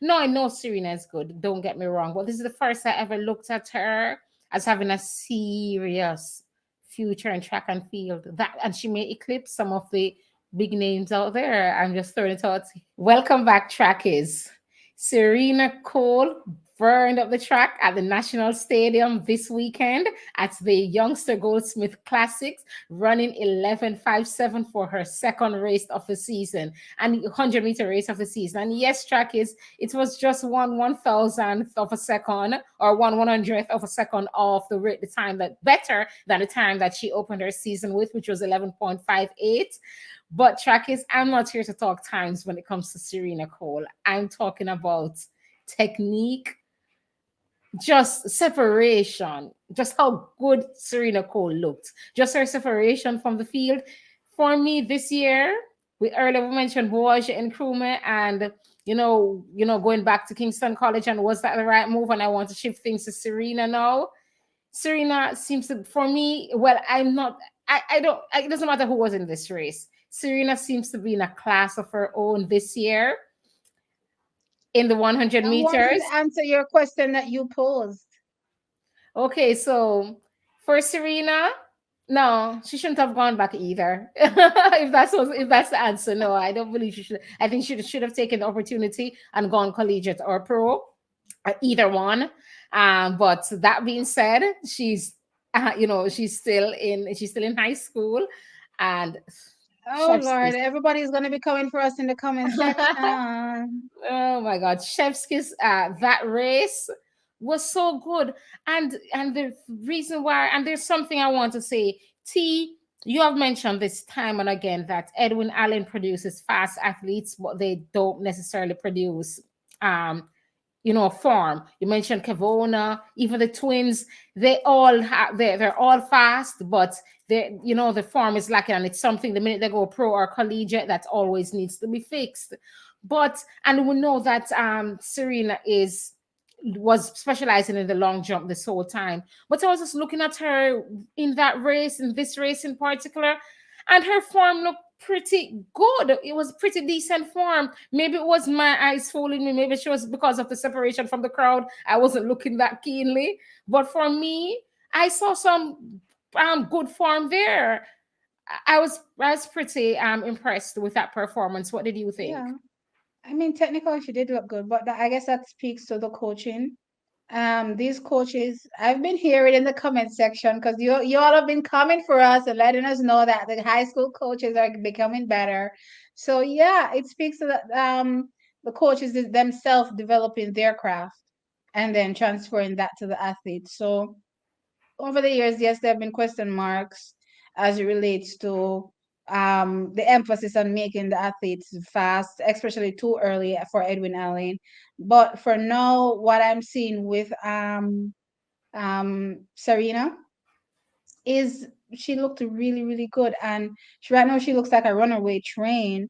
No, I know Serena is good. Don't get me wrong, but this is the first I ever looked at her as having a serious future in track and field. That and she may eclipse some of the big names out there. I'm just throwing it out. Welcome back, trackies. Serena Cole burned up the track at the National Stadium this weekend at the Youngster Goldsmith Classics, running 11:57 for her second race of the season and 100-meter race of the season. And yes, trackies, it was just 1/1000th of a second or 1/100th of a second off the time that better than the time that she opened her season with, which was 11:58. But trackies, I'm not here to talk times when it comes to Serena Cole. I'm talking about technique, just separation, just how good Serena Cole looked, just her separation from the field. For me this year, we earlier mentioned Boage and Krume, and going back to Kingston College, and was that the right move? And I want to shift things to Serena now. Serena seems to, for me, well, I'm not, I don't, it doesn't matter who was in this race. Serena seems to be in a class of her own this year in the 100 I wanted meters. to answer your question that you posed. Okay, so for Serena, no, she shouldn't have gone back either. If that's the answer, no, I don't believe she should. I think she should have taken the opportunity and gone collegiate or pro, either one. But that being said, she's still in high school, and Oh chef's Lord, kiss. everybody's gonna be coming for us in the comment section. Oh my God, chef's kiss! That race was so good, and the reason why, and there's something I want to say. T, you have mentioned this time and again that Edwin Allen produces fast athletes, but they don't necessarily produce form. You mentioned Kavona, even the twins, they're all fast, but the form is lacking, and it's something the minute they go pro or collegiate that always needs to be fixed. And we know that Serena was specializing in the long jump this whole time. But I was just looking at her in that race, in this race in particular, and her form looked pretty good. It was pretty decent form. Maybe it was my eyes fooling me. Maybe she was because of the separation from the crowd. I wasn't looking that keenly. But for me, I saw some good form there. I was pretty impressed with that performance. What did you think? Yeah, I mean, technically she did look good, but I guess that speaks to the coaching. These coaches, I've been hearing in the comment section because you all have been coming for us and letting us know that the high school coaches are becoming better. So yeah, it speaks to the coaches themselves developing their craft and then transferring that to the athletes. So over the years, yes, there have been question marks as it relates to the emphasis on making the athletes fast, especially too early for Edwin Allen. But for now, what I'm seeing with Serena is she looked really, really good. And right now she looks like a runaway train.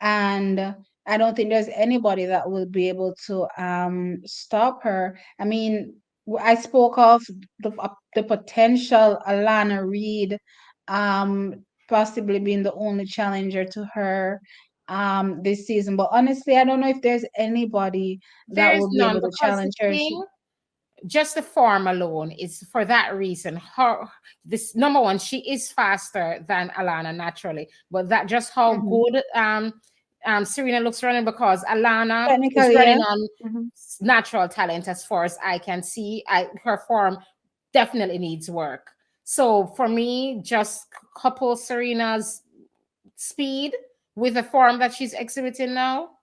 And I don't think there's anybody that will be able to stop her. I mean, I spoke of the potential Alana Reed possibly being the only challenger to her this season. But honestly, I don't know if there's anybody that There's will be none able to because the challenge her. thing, just the form alone is for that reason. This number one, she is faster than Alana naturally, but that just how Mhm. good Serena looks running, because Alana is Technically, yeah. running on Mhm. natural talent as far as I can see. Her form definitely needs work. So for me, just couple Serena's speed with the form that she's exhibiting now,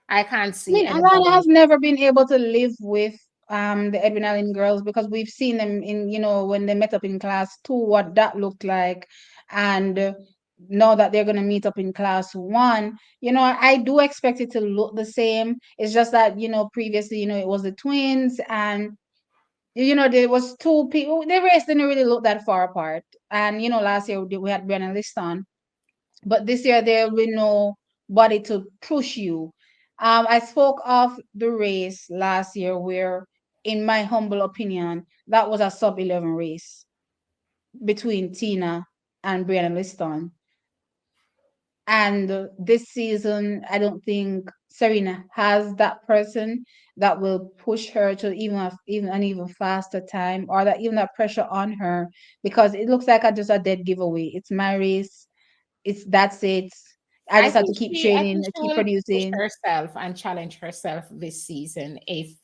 I can't I see mean, Alana anybody. has never been able to live with the Edwin Allen girls because we've seen them in, when they met up in class two, what that looked like. And now that they're gonna meet up in class one, I do expect it to look the same. It's just that, previously, it was the twins and there was two people. The race didn't really look that far apart. And last year we had Brennan Liston, but this year there will be nobody to push you. I spoke of the race last year where, in my humble opinion, that was a sub 11 race between Tina and Brianna Liston. And this season, I don't think Serena has that person that will push her to even an even faster time, or that even that pressure on her, because it looks like just a dead giveaway. It's my race. It's that's it. I just have to keep I think training, she keep will push producing. herself and challenge herself this season. If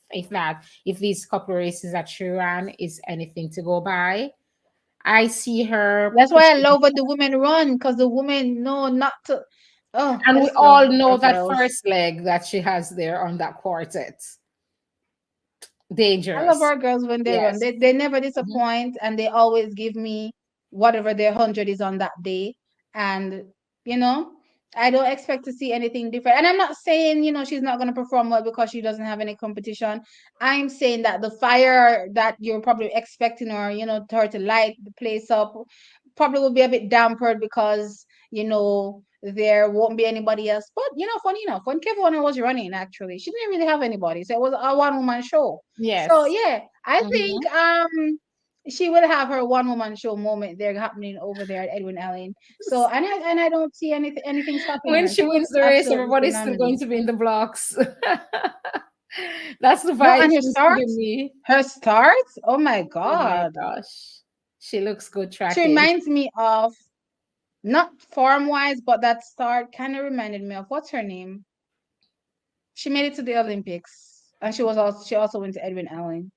these couple races that she ran is anything to go by, I see her That's why I pushing. love when the women run, because the women know not to. Oh, I And we just love all know our that girls. first leg that she has there on that quartet. I love Dangerous. our girls when they run. Yes. They never Mhm. disappoint, and they always give me whatever their 100 is on that day. And you know, I don't expect to see anything different. And I'm not saying, she's not going to perform well because she doesn't have any competition. I'm saying that the fire that you're probably expecting her, her to light the place up, probably will be a bit dampered because there won't be anybody else. But funny enough, when Kevin Warner was running, actually, she didn't really have anybody, so it was a one woman show. So Yes. yeah, I think Mhm. she will have her one woman show moment there happening over there at Edwin Allen. So and I don't see anything stopping When her. she She wins looks the race, absolutely everybody's still phenomenal. going to be in the blocks. That's the No, vibe and her she's giving starts, me. her starts. Oh my Oh my God, gosh. She looks good she tracking. reminds me of, not form wise, but that start kind of reminded me of, what's her name? She made it to the Olympics, and she also went to Edwin Allen.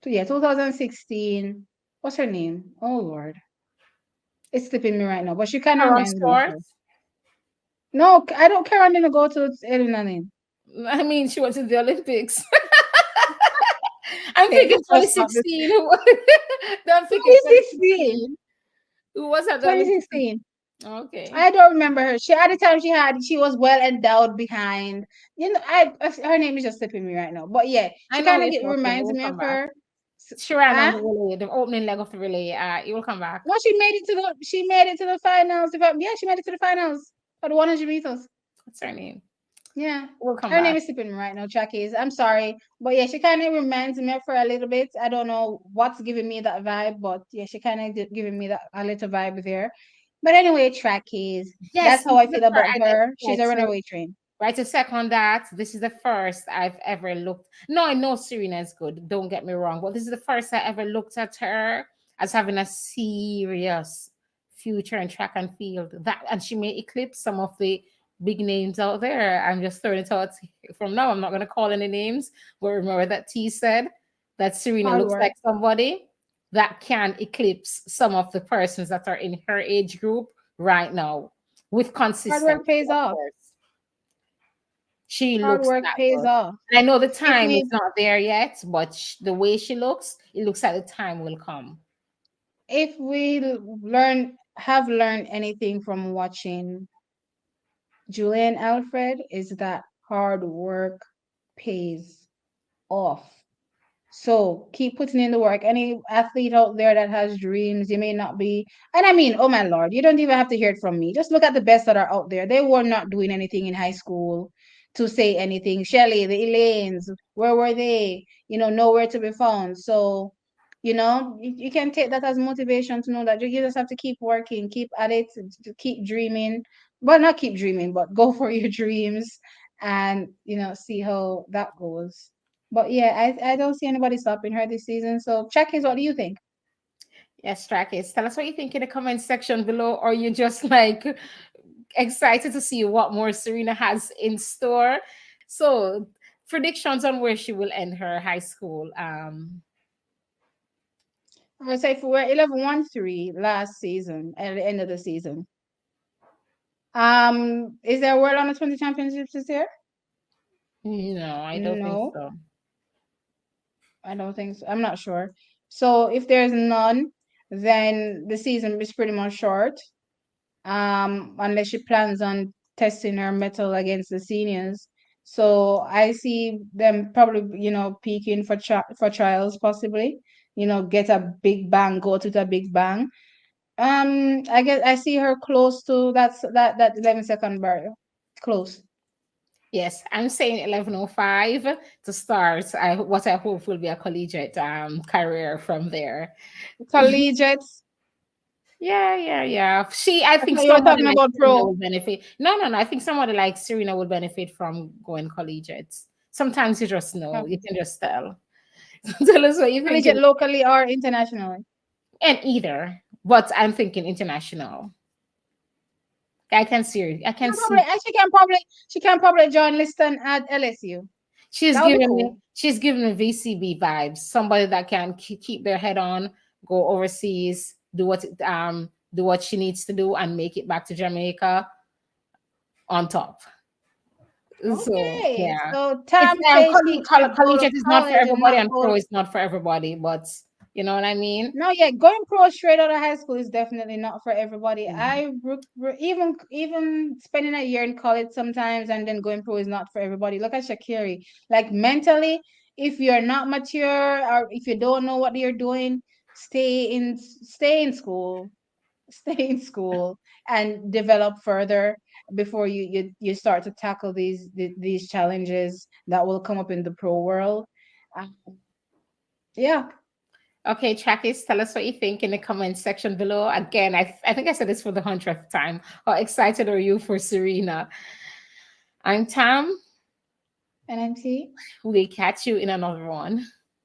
So yeah, 2016. What's her name? Oh Lord, it's slipping me right now. But she kind of Her on reminds me of her. sports. No, I don't care. I'm gonna go to Edwin Allen. I mean, she went to the Olympics. I'm Okay, thinking let's just stop this. 2016. No, I'm thinking 2016. 2016. Who was at the Olympics? 2016. Okay. I don't remember her. She at the time she was well endowed behind. Her name is just slipping me right now. But yeah, I she know kind what of you're talking. It reminds will me of come back. her. She ran on Huh? the relay, the opening leg of the relay. It will come back. No, she made it to the finals. Yeah, she made it to the finals for the 100 meters. What's her name? Yeah. It will come Her name back. is slipping me right now, Chucky's. I'm sorry. But yeah, she kind of reminds me of her a little bit. I don't know what's giving me that vibe, but yeah, she kind of giving me that a little vibe there. But anyway, Trackies. Yes, That's this how I is the feel first. about her. She's a runaway train. Right to second that, this is the first I've ever looked. No, I know Serena is good. Don't get me wrong, but this is the first I ever looked at her as having a serious future in track and field. That and she may eclipse some of the big names out there. I'm just throwing it out from now. I'm not going to call any names, but remember that T said that Serena Hard looks work. like somebody that can eclipse some of the persons that are in her age group right now with Hard work consistency, pays of off. course. She Hard looks work that pays good. off. I know the If time is we not there yet, but the way she looks, it looks like the time will come. if we have learned anything from watching Julian Alfred, is that hard work pays off. So keep putting in the work. Any athlete out there that has dreams, you may not be. And I mean, oh my Lord, you don't even have to hear it from me. Just look at the best that are out there. They were not doing anything in high school to say anything. Shelly, the Elaines, where were they? Nowhere to be found. So, you can take that as motivation to know that you just have to keep working, keep at it, to keep dreaming. Well, not keep dreaming, but go for your dreams and, see how that goes. But yeah, I don't see anybody stopping her this season. So Chakis, what do you think? Yes, Trackers. Tell us what you think in the comment section below, or you just like excited to see what more Serena has in store. So predictions on where she will end her high school. I would say if we were 11-1-3 last season at the end of the season. Is there a World Under 20 Championships this year? No, I don't think No, so. I don't think so. I'm not sure. So if there's none, then the season is pretty much short. Unless she plans on testing her metal against the seniors. So I see them probably, peaking for trials possibly. Get a big bang, go to the big bang. I guess I see her close to that 11-second barrier. Close. Yes, I'm saying 11:05 to start. What I hope will be a collegiate career from there. Collegiate. Yeah. I I think thought you were somebody talking like about Serena pro. will benefit. No. I think somebody like Serena will benefit from going collegiate. Sometimes you just know, you can just tell. Tell us what you think. Collegiate locally or internationally. And either, but I'm thinking international. I can see. She can probably join Liston at LSU. That would be cool. She's giving me VCB vibes. Somebody that can keep their head on, go overseas, do what she needs to do, and make it back to Jamaica on top. So Okay, yeah, so it's Tam says she could go to collegiate is not for college and everybody, not and go. pro is not for everybody. But you know what I mean? No, yeah, going pro straight out of high school is definitely not for everybody. Mm. Even spending a year in college sometimes and then going pro is not for everybody. Look at Shakiri. Like mentally, if you're not mature or if you don't know what you're doing, stay in school, stay in school and develop further before you start to tackle these challenges that will come up in the pro world. Uh, yeah. Okay, Chakis, tell us what you think in the comment section below. Again, I think I said this for the 100th time. How excited are you for Serena? I'm Tam. And MT. We'll catch you in another one.